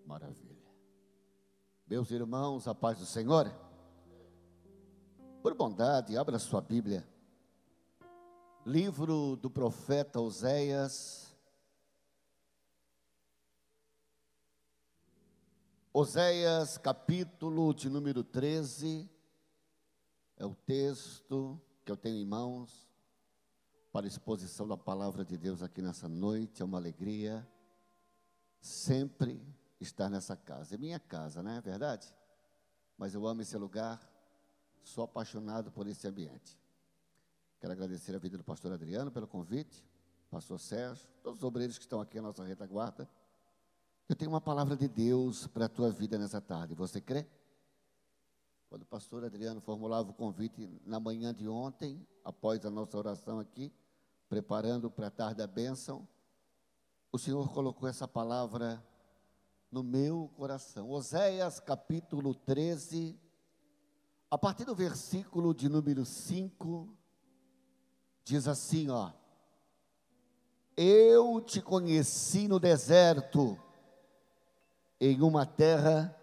Maravilha. Meus irmãos, a paz do Senhor. Por bondade, abra sua Bíblia. Livro do profeta Oséias. Oséias, capítulo de número 13. É o texto que eu tenho em mãos para exposição da palavra de Deus aqui nessa noite. É uma alegria sempre estar nessa casa. É minha casa, não é verdade? Mas eu amo esse lugar, sou apaixonado por esse ambiente. Quero agradecer a vida do pastor Adriano pelo convite, pastor Sérgio, todos os obreiros que estão aqui na nossa retaguarda. Eu tenho uma palavra de Deus para a tua vida nessa tarde, você crê? Quando o pastor Adriano formulava o convite na manhã de ontem, após a nossa oração aqui, preparando para a tarde da bênção, o Senhor colocou essa palavra no meu coração. Oséias capítulo 13, a partir do versículo de número 5, diz assim, ó: eu te conheci no deserto, em uma terra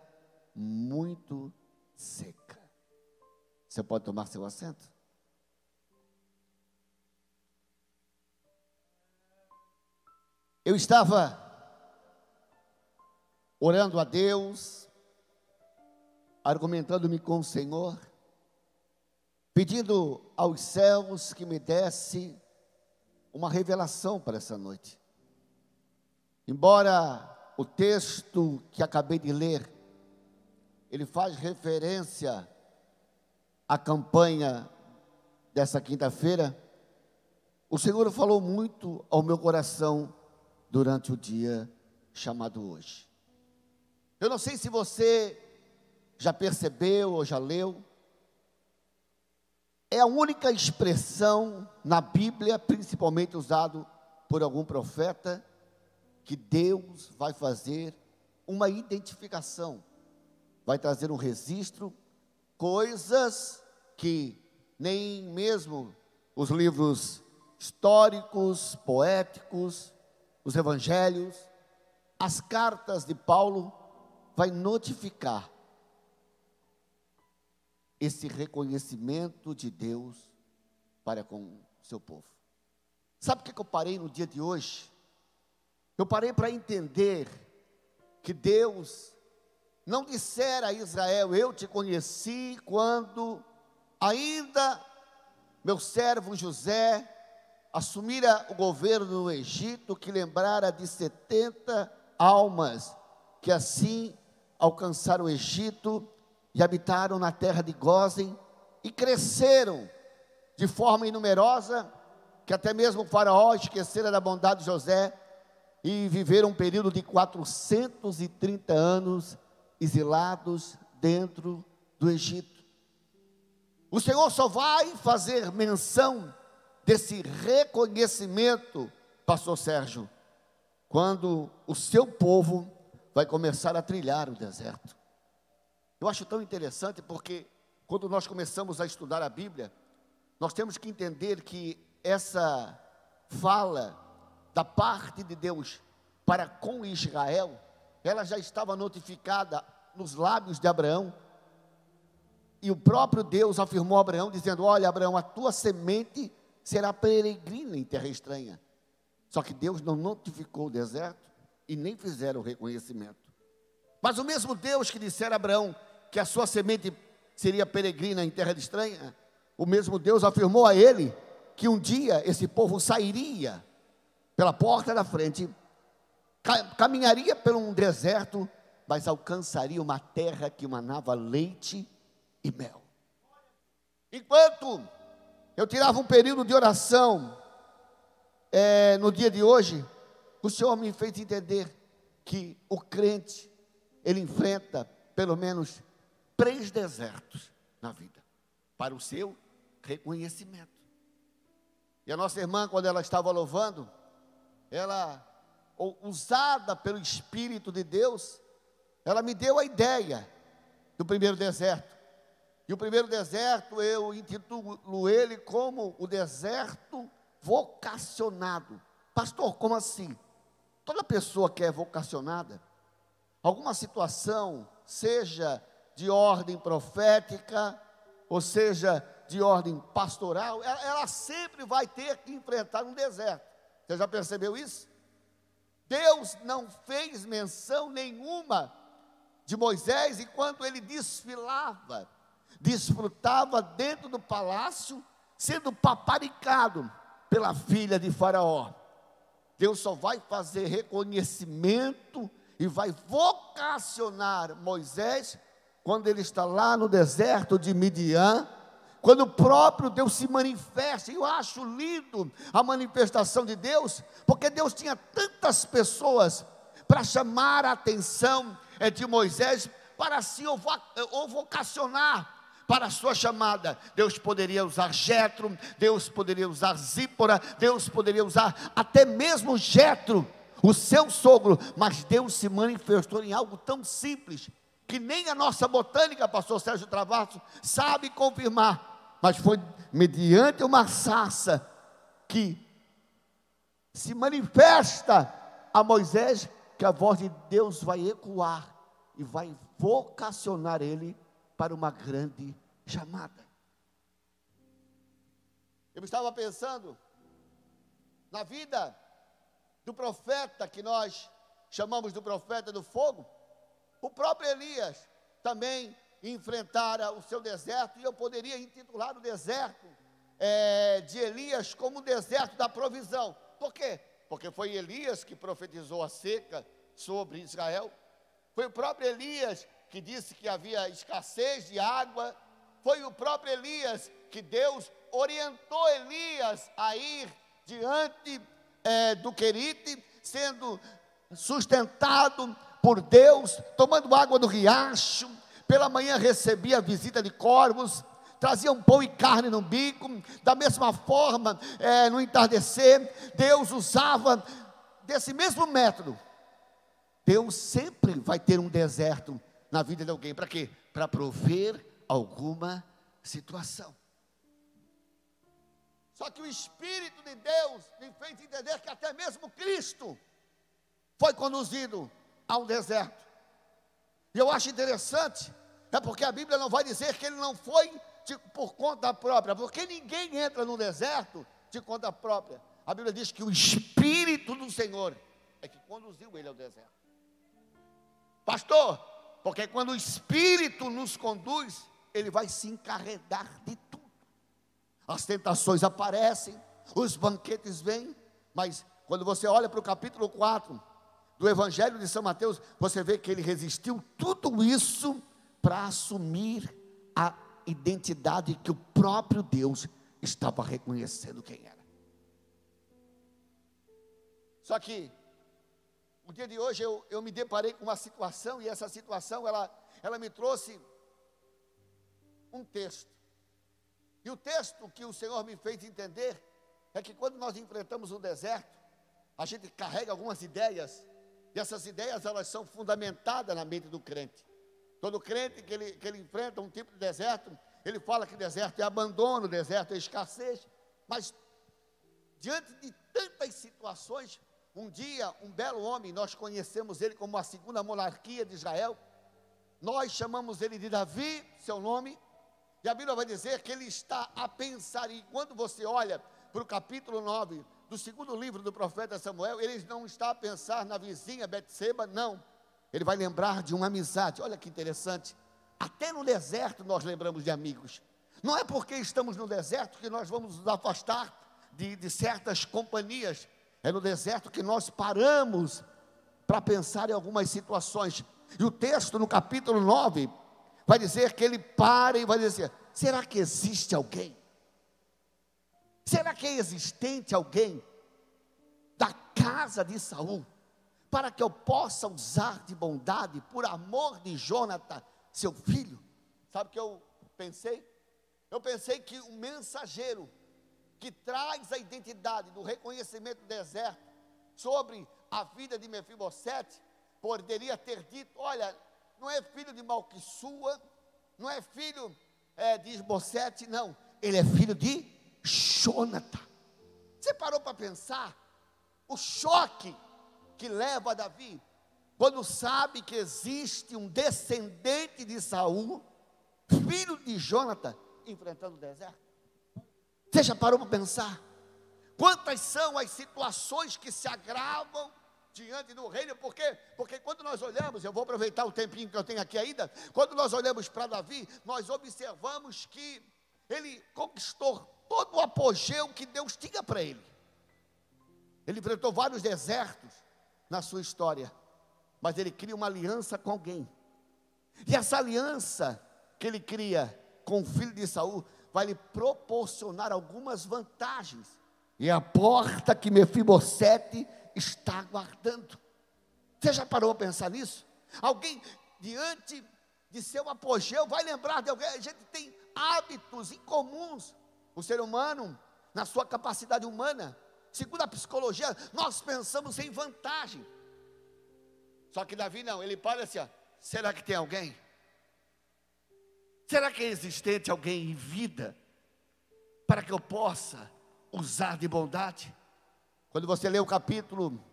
muito seca. Você pode tomar seu assento? Eu estava orando a Deus, argumentando-me com o Senhor, pedindo aos céus que me desse uma revelação para essa noite. Embora o texto que acabei de ler, ele faz referência à campanha dessa quinta-feira, o Senhor falou muito ao meu coração durante o dia chamado hoje. Eu não sei se você já percebeu ou já leu, é a única expressão na Bíblia, principalmente usado por algum profeta, que Deus vai fazer uma identificação, vai trazer um registro, coisas que nem mesmo os livros históricos, poéticos, os evangelhos, as cartas de Paulo, vai notificar esse reconhecimento de Deus para com o seu povo. Sabe o que eu parei no dia de hoje? Eu parei para entender que Deus não dissera a Israel: eu te conheci quando ainda meu servo José assumira o governo no Egito, que lembrara de 70 almas, que assim alcançaram o Egito e habitaram na terra de Gósen, e cresceram de forma inumerosa, que até mesmo o faraó esquecera da bondade de José, e viveram um período de 430 anos exilados dentro do Egito. O Senhor só vai fazer menção desse reconhecimento, pastor Sérgio, quando o seu povo vai começar a trilhar o deserto. Eu acho tão interessante porque quando nós começamos a estudar a Bíblia, nós temos que entender que essa fala da parte de Deus para com Israel, ela já estava notificada nos lábios de Abraão, e o próprio Deus afirmou a Abraão, dizendo: olha, Abraão, a tua semente será peregrina em terra estranha. Só que Deus não notificou o deserto e nem fizeram o reconhecimento. Mas o mesmo Deus que dissera a Abraão que a sua semente seria peregrina em terra estranha, o mesmo Deus afirmou a ele que um dia esse povo sairia pela porta da frente, caminharia por um deserto, mas alcançaria uma terra que manava leite e mel. Enquanto eu tirava um período de oração no dia de hoje, o Senhor me fez entender que o crente, ele enfrenta pelo menos 3 desertos na vida, para o seu reconhecimento. E a nossa irmã, quando ela estava louvando, ela, usada pelo Espírito de Deus, ela me deu a ideia do primeiro deserto. E o primeiro deserto, eu intitulo ele como o deserto vocacionado. Pastor, como assim? Toda pessoa que é vocacionada, alguma situação, seja de ordem profética, ou seja, de ordem pastoral, ela sempre vai ter que enfrentar um deserto. Você já percebeu isso? Deus não fez menção nenhuma de Moisés enquanto ele desfilava, desfrutava dentro do palácio, sendo paparicado pela filha de Faraó. Deus só vai fazer reconhecimento e vai vocacionar Moisés quando ele está lá no deserto de Midian, quando o próprio Deus se manifesta. Eu acho lindo a manifestação de Deus, porque Deus tinha tantas pessoas para chamar a atenção de Moisés, para se vocacionar para a sua chamada. Deus poderia usar Jetro, Deus poderia usar Zípora, Deus poderia usar até mesmo Jetro, o seu sogro, mas Deus se manifestou em algo tão simples, que nem a nossa botânica, pastor Sérgio Travasso, sabe confirmar, mas foi mediante uma sarça que se manifesta a Moisés, que a voz de Deus vai ecoar e vai vocacionar ele para uma grande chamada. Eu estava pensando na vida do profeta, que nós chamamos do profeta do fogo. O próprio Elias também enfrentara o seu deserto, e eu poderia intitular o deserto de Elias como o deserto da provisão. Por quê? Porque foi Elias que profetizou a seca sobre Israel. Foi o próprio Elias que disse que havia escassez de água. Foi o próprio Elias que Deus orientou Elias a ir diante do Querite, sendo sustentado por Deus, tomando água do riacho. Pela manhã recebia a visita de corvos, traziam pão e carne no bico. Da mesma forma, no entardecer, Deus usava desse mesmo método. Deus sempre vai ter um deserto na vida de alguém. Para quê? Para prover alguma situação. Só que o Espírito de Deus me fez entender que até mesmo Cristo foi conduzido a um deserto. E eu acho interessante, porque a Bíblia não vai dizer que ele não foi por conta própria, porque ninguém entra no deserto de conta própria. A Bíblia diz que o Espírito do Senhor é que conduziu ele ao deserto. Pastor, porque quando o Espírito nos conduz, ele vai se encarregar de tudo. As tentações aparecem, os banquetes vêm, mas quando você olha para o capítulo 4 do Evangelho de São Mateus, você vê que ele resistiu tudo isso para assumir a identidade que o próprio Deus estava reconhecendo quem era. Só que no dia de hoje eu me deparei com uma situação, e essa situação ela me trouxe um texto. E o texto que o Senhor me fez entender é que quando nós enfrentamos um deserto, a gente carrega algumas ideias, e essas ideias elas são fundamentadas na mente do crente. Todo crente que ele enfrenta um tipo de deserto, ele fala que deserto é abandono, deserto é escassez. Mas diante de tantas situações, um dia, um belo homem, nós conhecemos ele como a segunda monarquia de Israel, nós chamamos ele de Davi, seu nome, e a Bíblia vai dizer que ele está a pensar, e quando você olha para o capítulo 9 do segundo livro do profeta Samuel, ele não está a pensar na vizinha Betseba, não, ele vai lembrar de uma amizade. Olha que interessante, até no deserto nós lembramos de amigos. Não é porque estamos no deserto que nós vamos nos afastar de certas companhias. É no deserto que nós paramos para pensar em algumas situações. E o texto no capítulo 9 vai dizer que ele para e vai dizer: será que existe alguém? Será que é existente alguém da casa de Saul para que eu possa usar de bondade por amor de Jonathan, seu filho? Sabe o que eu pensei? Eu pensei que um mensageiro que traz a identidade do reconhecimento do deserto sobre a vida de Mefibosete, poderia ter dito: olha, não é filho de Malquissua, não é filho de Isbosete, não, ele é filho de Jonathan. Você parou para pensar o choque que leva a Davi quando sabe que existe um descendente de Saul, filho de Jonathan, enfrentando o deserto? Você já parou para pensar? Quantas são as situações que se agravam diante do reino? Porque quando nós olhamos, eu vou aproveitar o tempinho que eu tenho aqui ainda, quando nós olhamos para Davi, nós observamos que ele conquistou todo o apogeu que Deus tinha para ele. Ele enfrentou vários desertos na sua história, mas ele cria uma aliança com alguém, e essa aliança que ele cria com o filho de Saul, vai lhe proporcionar algumas vantagens, e a porta que Mefibosete está aguardando. Você já parou a pensar nisso? Alguém diante de seu apogeu vai lembrar de alguém. A gente tem hábitos incomuns. O ser humano, na sua capacidade humana, segundo a psicologia, nós pensamos em vantagem. Só que Davi não, ele para assim, ó, será que tem alguém? Será que é existente alguém em vida para que eu possa usar de bondade? Quando você lê o capítulo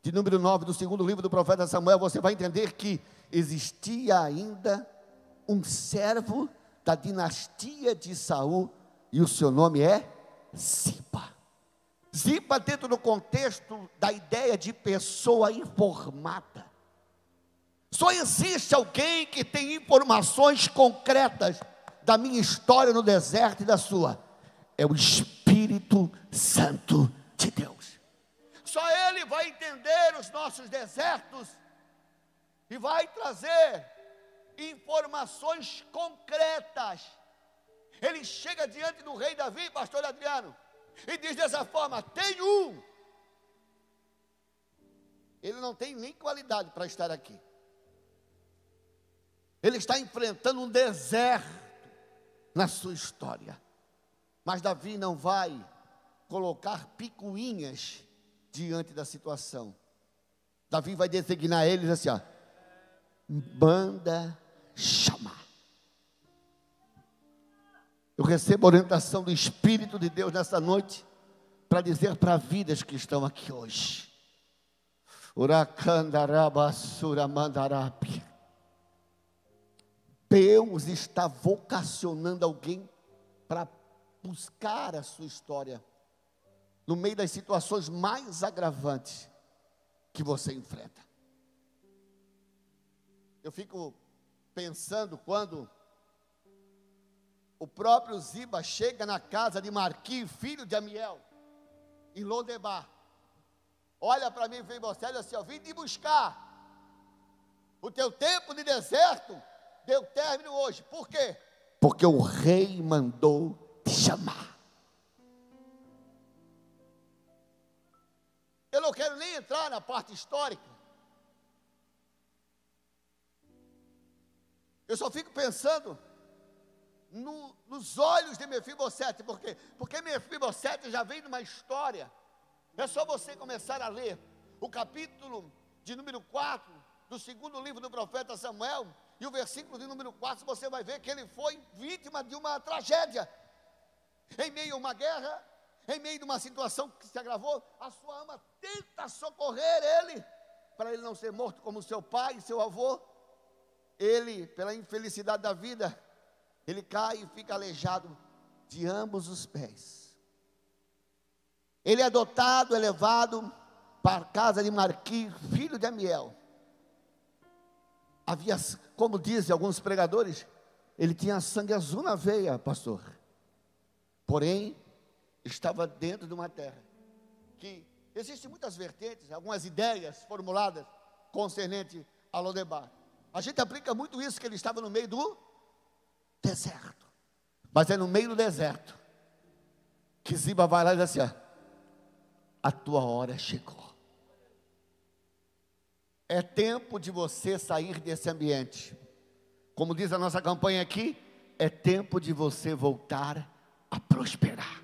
de número 9 do segundo livro do profeta Samuel, você vai entender que existia ainda um servo da dinastia de Saul, e o seu nome é Ziba. Ziba, dentro do contexto da ideia de pessoa informada. Só existe alguém que tem informações concretas da minha história no deserto e da sua. É o Espírito Santo de Deus. Só Ele vai entender os nossos desertos e vai trazer informações concretas. Ele chega diante do rei Davi, pastor Adriano, e diz dessa forma: tem um. Ele não tem nem qualidade para estar aqui. Ele está enfrentando um deserto na sua história. Mas Davi não vai colocar picuinhas diante da situação. Davi vai designar eles assim, ó: manda chamar. Eu recebo a orientação do Espírito de Deus nessa noite para dizer para vidas que estão aqui hoje: Uracandarabassuramandarapi. Deus está vocacionando alguém para buscar a sua história no meio das situações mais agravantes que você enfrenta. Eu fico pensando quando o próprio Ziba chega na casa de Marqui, filho de Amiel, em Lodebar. Olha para mim e vem você, olha assim, ó: vim te buscar. O teu tempo de deserto deu término hoje. Por quê? Porque o rei mandou te chamar. Eu não quero nem entrar na parte histórica. Eu só fico pensando nos olhos de Mefibosete. Por quê? Porque Mefibosete já vem de uma história. É só você começar a ler o capítulo de número 4 do segundo livro do profeta Samuel, e o versículo de número 4, você vai ver que ele foi vítima de uma tragédia. Em meio a uma guerra, em meio de uma situação que se agravou, a sua ama tenta socorrer ele, para ele não ser morto como seu pai e seu avô. Ele, pela infelicidade da vida, ele cai e fica aleijado de ambos os pés. Ele é adotado, é levado para a casa de Marqui, filho de Amiel. Havia, como dizem alguns pregadores, ele tinha sangue azul na veia, pastor. Porém, estava dentro de uma terra que existem muitas vertentes, algumas ideias formuladas concernente a Lodebar. A gente aplica muito isso, que ele estava no meio do deserto. Mas é no meio do deserto que Ziba vai lá e diz assim, ó: a tua hora chegou. É tempo de você sair desse ambiente. Como diz a nossa campanha aqui, é tempo de você voltar a prosperar.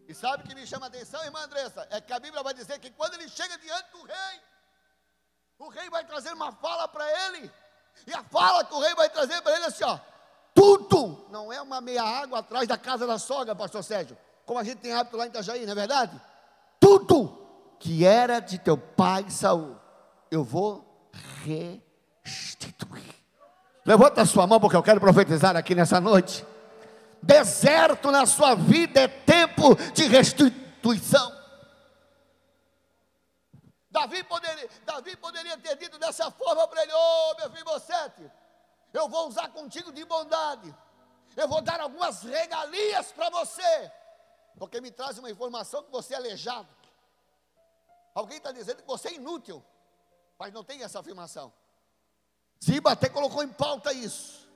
E sabe o que me chama a atenção, irmã Andressa? É que a Bíblia vai dizer que quando ele chega diante do rei, o rei vai trazer uma fala para ele. E a fala que o rei vai trazer para ele é assim, ó: tudo. Não é uma meia água atrás da casa da sogra, pastor Sérgio, como a gente tem hábito lá em Itajaí, não é verdade? Tudo que era de teu pai Saul, eu vou restituir. Levanta a sua mão, porque eu quero profetizar aqui nessa noite. Deserto na sua vida é tempo de restituição. Davi poderia ter dito dessa forma para ele: ô Mefibosete, eu vou usar contigo de bondade, eu vou dar algumas regalias para você, porque me traz uma informação que você é aleijado. Alguém está dizendo que você é inútil, mas não tem essa afirmação. Ziba até colocou em pauta isso,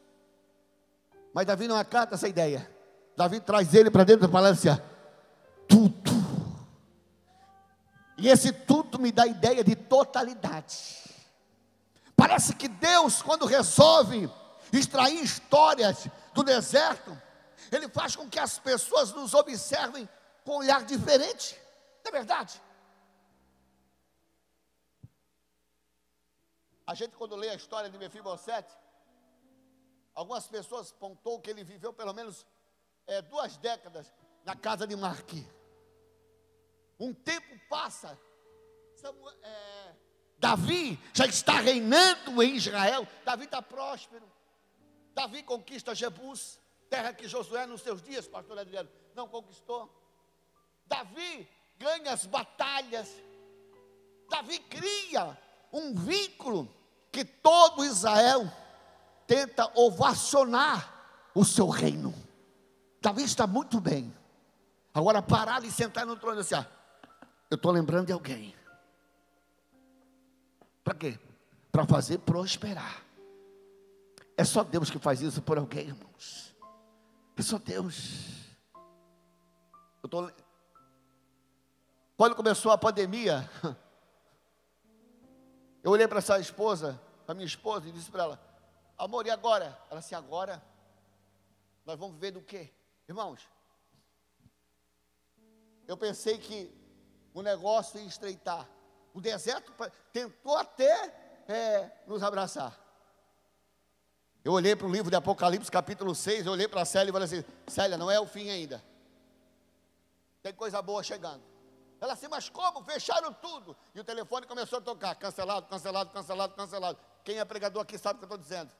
mas Davi não acata essa ideia. Davi traz ele para dentro do palácio, tudo. E esse tudo me dá a ideia de totalidade. Parece que Deus, quando resolve extrair histórias do deserto, Ele faz com que as pessoas nos observem com um olhar diferente. Não é verdade? A gente, quando lê a história de Mefibosete, algumas pessoas pontuam que ele viveu pelo menos 2 décadas na casa de Marqui. Um tempo passa, Davi já está reinando em Israel. Davi está próspero. Davi conquista Jebus, terra que Josué nos seus dias, pastor Adriano, não conquistou. Davi ganha as batalhas. Davi cria um vínculo que todo Israel tenta ovacionar o seu reino. Davi está muito bem. Agora parar e sentar no trono e dizer: eu estou lembrando de alguém. Para quê? Para fazer prosperar. É só Deus que faz isso por alguém, irmãos. É só Deus. Quando começou a pandemia, eu olhei para essa esposa, para minha esposa, e disse para ela: amor, e agora? Ela disse: agora nós vamos viver do quê? Irmãos, eu pensei que o negócio ia estreitar. O deserto tentou até nos abraçar. Eu olhei para o livro de Apocalipse, capítulo 6, eu olhei para a Célia e falei assim: Célia, não é o fim ainda. Tem coisa boa chegando. Ela assim: mas como? Fecharam tudo. E o telefone começou a tocar: cancelado, cancelado, cancelado, cancelado. Quem é pregador aqui sabe o que eu estou dizendo.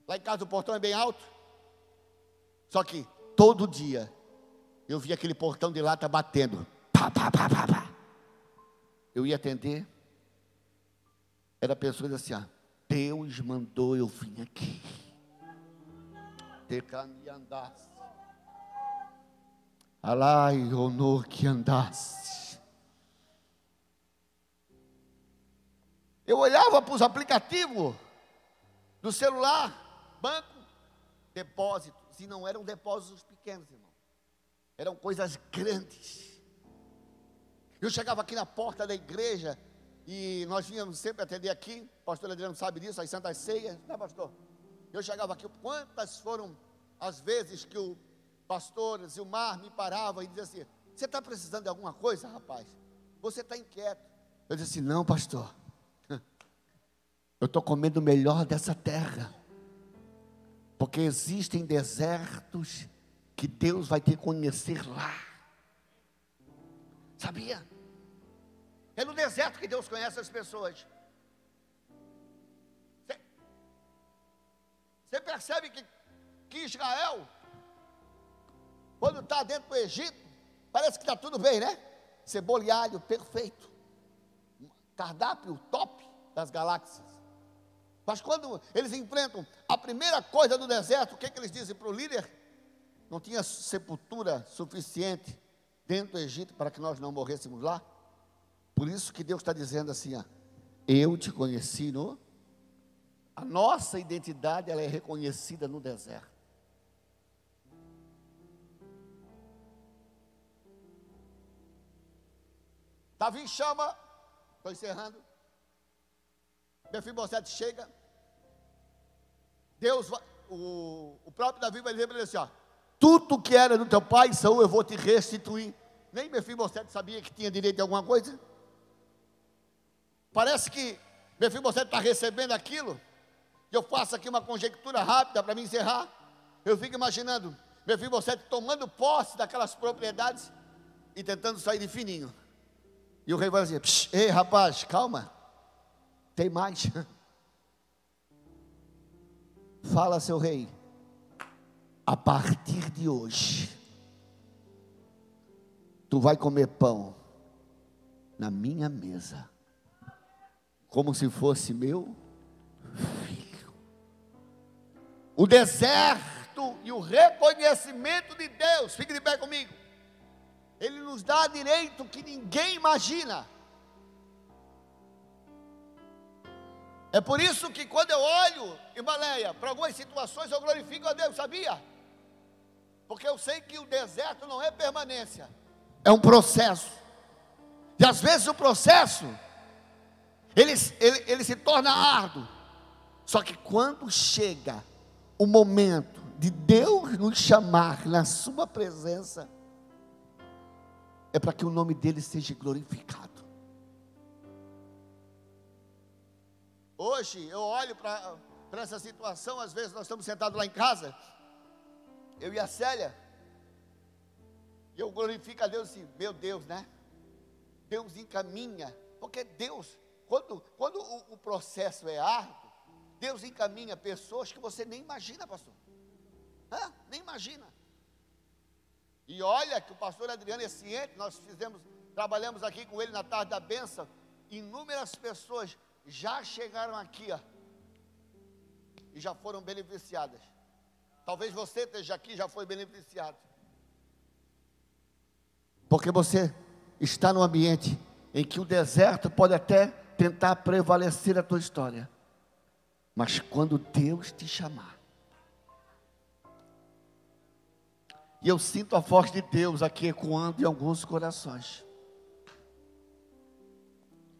Lá em casa o portão é bem alto. Só que todo dia eu via aquele portão de lata batendo. Pá, pá, pá, pá, pá. Eu ia atender. Era a pessoa que dizia assim: Deus mandou eu vir aqui. Decani andasse. Alai, honor que andasse. Eu olhava para os aplicativos do celular, banco, depósitos, e não eram depósitos pequenos, irmão. Eram coisas grandes. Eu chegava aqui na porta da igreja, e nós vínhamos sempre atender aqui, o pastor Adriano sabe disso, as santas ceias, né, pastor? Eu chegava aqui, quantas foram as vezes que o pastor Zilmar me parava e dizia assim: você está precisando de alguma coisa, rapaz? Você está inquieto. Eu disse assim: não, pastor, eu estou comendo o melhor dessa terra, porque existem desertos que Deus vai ter que conhecer lá. Sabia? É no deserto que Deus conhece as pessoas. Você percebe que Israel, quando está dentro do Egito, parece que está tudo bem, né? Cebola e alho, perfeito. Cardápio top das galáxias. Mas quando eles enfrentam a primeira coisa do deserto, o que eles dizem para o líder? Não tinha sepultura suficiente dentro do Egito para que nós não morrêssemos lá. Por isso que Deus está dizendo assim: eu te conheci no... A nossa identidade, ela é reconhecida no deserto. Davi chama, estou encerrando. Mefibosete chega. Deus, o próprio Davi vai dizer para ele assim: tudo que era do teu pai, Saul, eu vou te restituir. Nem Mefibosete sabia que tinha direito a alguma coisa. Parece que Mefibosete está recebendo aquilo. E eu faço aqui uma conjectura rápida para me encerrar. Eu fico imaginando Mefibosete tomando posse daquelas propriedades e tentando sair de fininho. E o rei vai dizer: ei, rapaz, calma, tem mais. Fala, seu rei, a partir de hoje, tu vai comer pão na minha mesa, como se fosse meu filho. O deserto e o reconhecimento de Deus, fique de pé comigo, Ele nos dá direito que ninguém imagina. É por isso que quando eu olho, irmã Leia, para algumas situações eu glorifico a Deus, sabia? Porque eu sei que o deserto não é permanência, é um processo. E às vezes o processo, ele se torna árduo. Só que quando chega o momento de Deus nos chamar na sua presença, é para que o nome dele seja glorificado. Hoje eu olho para essa situação. Às vezes nós estamos sentados lá em casa, eu e a Célia, e eu glorifico a Deus assim, meu Deus, né? Deus encaminha, porque Deus, quando o processo é árduo, Deus encaminha pessoas que você nem imagina, pastor. Nem imagina. E olha que o pastor Adriano é ciente, nós trabalhamos aqui com ele na tarde da bênção, inúmeras pessoas já chegaram aqui, e já foram beneficiadas. Talvez você esteja aqui e já foi beneficiado, porque você está num ambiente em que o deserto pode até tentar prevalecer a tua história, mas quando Deus te chamar, e eu sinto a voz de Deus aqui ecoando em alguns corações,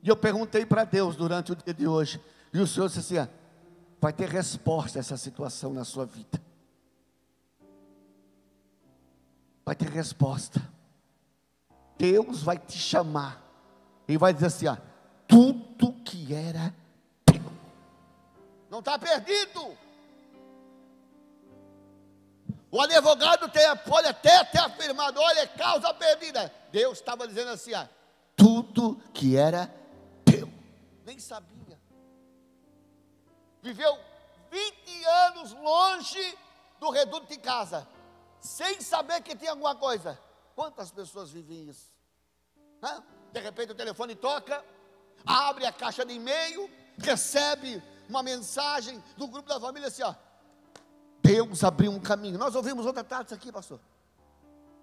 e eu perguntei para Deus durante o dia de hoje, e o Senhor disse assim: vai ter resposta a essa situação na sua vida, vai ter resposta. Deus vai te chamar e vai dizer assim: tudo que era teu não está perdido. O advogado pode até ter afirmado: olha, é causa perdida. Deus estava dizendo assim: tudo que era teu. Nem sabia. Viveu 20 anos longe do reduto de casa, sem saber que tinha alguma coisa. Quantas pessoas vivem isso? De repente o telefone toca, abre a caixa de e-mail, recebe uma mensagem do grupo da família assim: Deus abriu um caminho. Nós ouvimos outra tarde isso aqui, pastor.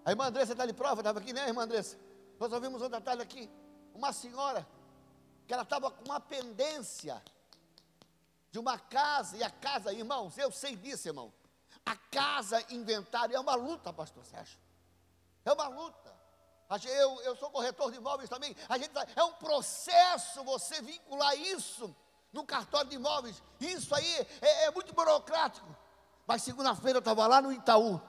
A irmã Andressa está de prova, estava aqui, né, irmã Andressa? Nós ouvimos outra tarde aqui, uma senhora, que ela estava com uma pendência de uma casa, e a casa, irmãos, eu sei disso, irmão, a casa inventário é uma luta, pastor Sérgio, é uma luta. Eu sou corretor de imóveis também, é um processo você vincular isso no cartório de imóveis. Isso aí é muito burocrático. Mas segunda-feira eu estava lá no Itaú,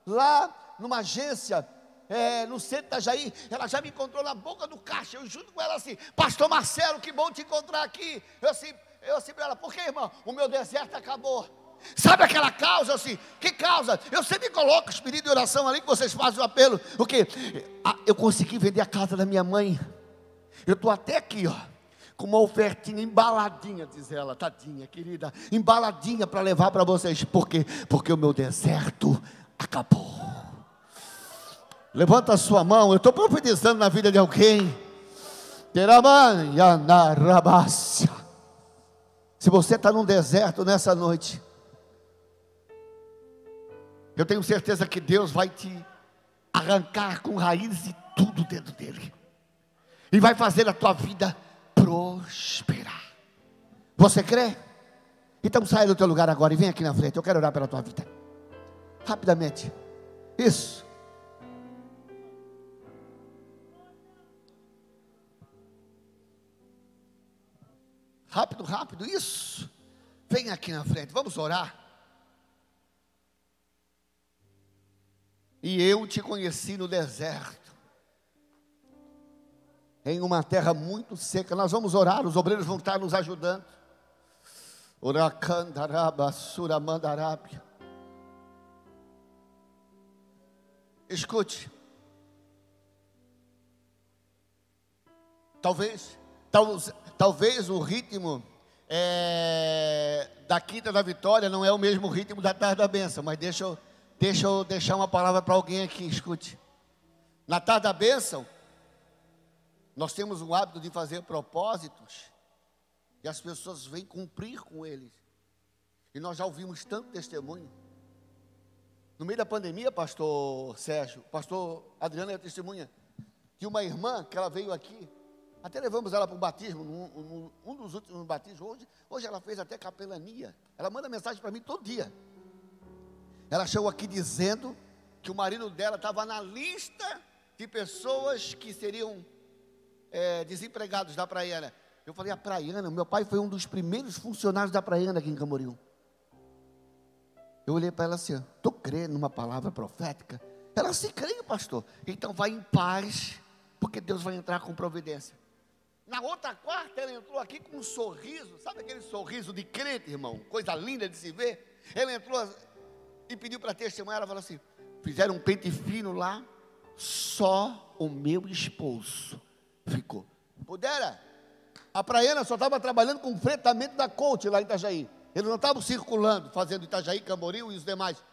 lá numa agência, no centro da Jair. Ela já me encontrou na boca do caixa, eu junto com ela assim: pastor Marcelo, que bom te encontrar aqui. Eu assim para ela: por que, irmão? O meu deserto acabou. Sabe aquela causa? assim, que causa? Eu sempre coloco os pedidos de oração ali que vocês fazem o apelo. O quê? Eu consegui vender a casa da minha mãe. Eu estou até aqui, com uma ofertinha embaladinha, diz ela, tadinha, querida, embaladinha para levar para vocês. Por quê? Porque o meu deserto acabou. Levanta a sua mão, eu estou profetizando na vida de alguém. Se você está num deserto nessa noite, eu tenho certeza que Deus vai te arrancar com raízes e tudo dentro dele, e vai fazer a tua vida prosperar. Você crê? Então saia do teu lugar agora e vem aqui na frente. Eu quero orar pela tua vida, rapidamente. Isso. Rápido, isso. Vem aqui na frente, vamos orar. E eu te conheci no deserto, em uma terra muito seca. Nós vamos orar, os obreiros vão estar nos ajudando. Escute. talvez o ritmo da Quinta da Vitória não é o mesmo ritmo da Tarde da Bênção, mas deixa eu deixar uma palavra para alguém aqui, escute. Na Tarde da Bênção, nós temos o hábito de fazer propósitos, e as pessoas vêm cumprir com eles, e nós já ouvimos tanto testemunho. No meio da pandemia, pastor Sérgio, pastor Adriano é testemunha, que uma irmã, que ela veio aqui, até levamos ela para um batismo, um dos últimos batismos, hoje ela fez até capelania, ela manda mensagem para mim todo dia. Ela chegou aqui dizendo que o marido dela estava na lista de pessoas que seriam desempregados da Praiana. Eu falei, a Praiana, meu pai foi um dos primeiros funcionários da Praiana aqui em Camboriú. Eu olhei para ela assim, estou crendo numa palavra profética. Ela se creio, pastor. Então vai em paz, porque Deus vai entrar com providência. Na outra quarta, ela entrou aqui com um sorriso, sabe aquele sorriso de crente, irmão? Coisa linda de se ver. Ela entrou e pediu para testemunhar. Ela falou assim, fizeram um pente fino lá, só o meu esposo ficou. Pudera, a Praiana só estava trabalhando com o fretamento da Coach lá em Itajaí. Eles não estavam circulando, fazendo Itajaí, Camboriú e os demais.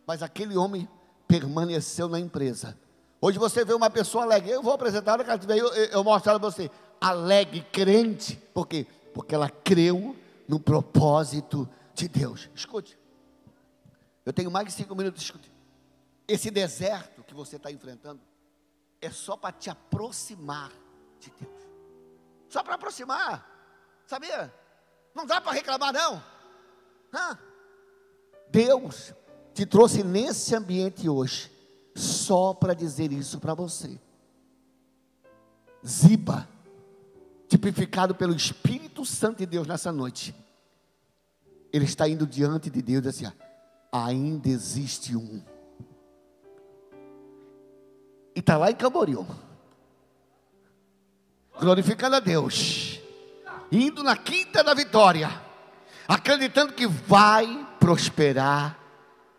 Mas aquele homem permaneceu na empresa. Hoje você vê uma pessoa alegre. Eu vou apresentar, na casa eu mostro ela para você. Alegre, crente. Por quê? Porque ela creu no propósito de Deus. Escute. Eu tenho mais de 5 minutos de escute. Esse deserto que você está enfrentando é só para te aproximar de Deus. Só para aproximar. Sabia? Não dá para reclamar não. Deus te trouxe nesse ambiente hoje só para dizer isso para você. Ziba, tipificado pelo Espírito Santo de Deus nessa noite, ele está indo diante de Deus assim, ainda existe um, e está lá em Camboriú, glorificando a Deus, indo na Quinta da Vitória, acreditando que vai prosperar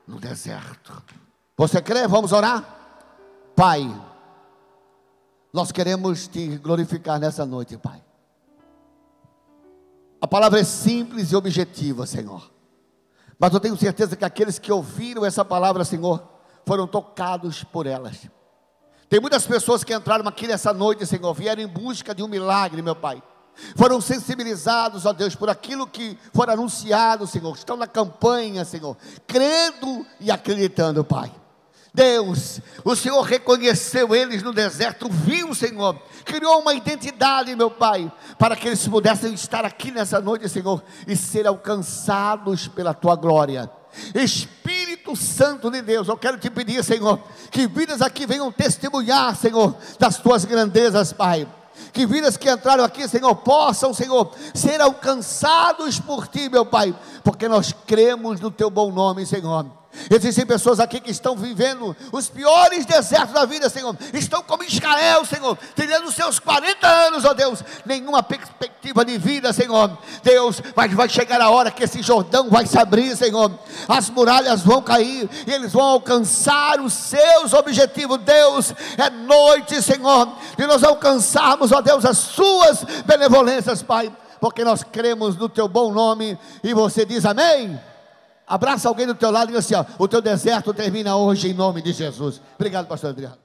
no deserto. Você crê? Vamos orar? Pai, nós queremos te glorificar nessa noite, Pai. A palavra é simples e objetiva, Senhor, mas eu tenho certeza que aqueles que ouviram essa palavra, Senhor, foram tocados por elas. Tem muitas pessoas que entraram aqui nessa noite, Senhor, vieram em busca de um milagre, meu Pai. Foram sensibilizados, ó Deus, por aquilo que for anunciado, Senhor. Estão na campanha, Senhor, crendo e acreditando, Pai. Deus, o Senhor reconheceu eles no deserto, viu, Senhor, criou uma identidade, meu Pai, para que eles pudessem estar aqui nessa noite, Senhor, e ser alcançados pela Tua glória. Espírito Santo de Deus, eu quero te pedir, Senhor, que vidas aqui venham testemunhar, Senhor, das Tuas grandezas, Pai. Que vidas que entraram aqui, Senhor, possam, Senhor, ser alcançados por Ti, meu Pai, porque nós cremos no Teu bom nome, Senhor. Existem pessoas aqui que estão vivendo os piores desertos da vida, Senhor. Estão como Israel, Senhor, trilhando os seus 40 anos, ó Deus, nenhuma perspectiva de vida, Senhor. Deus, mas vai chegar a hora que esse Jordão vai se abrir, Senhor. As muralhas vão cair e eles vão alcançar os seus objetivos. Deus, é noite, Senhor, de nós alcançarmos, ó Deus, as suas benevolências, Pai, porque nós cremos no Teu bom nome. E você diz amém? Abraça alguém do teu lado e diz assim, o teu deserto termina hoje em nome de Jesus. Obrigado, pastor Adriano.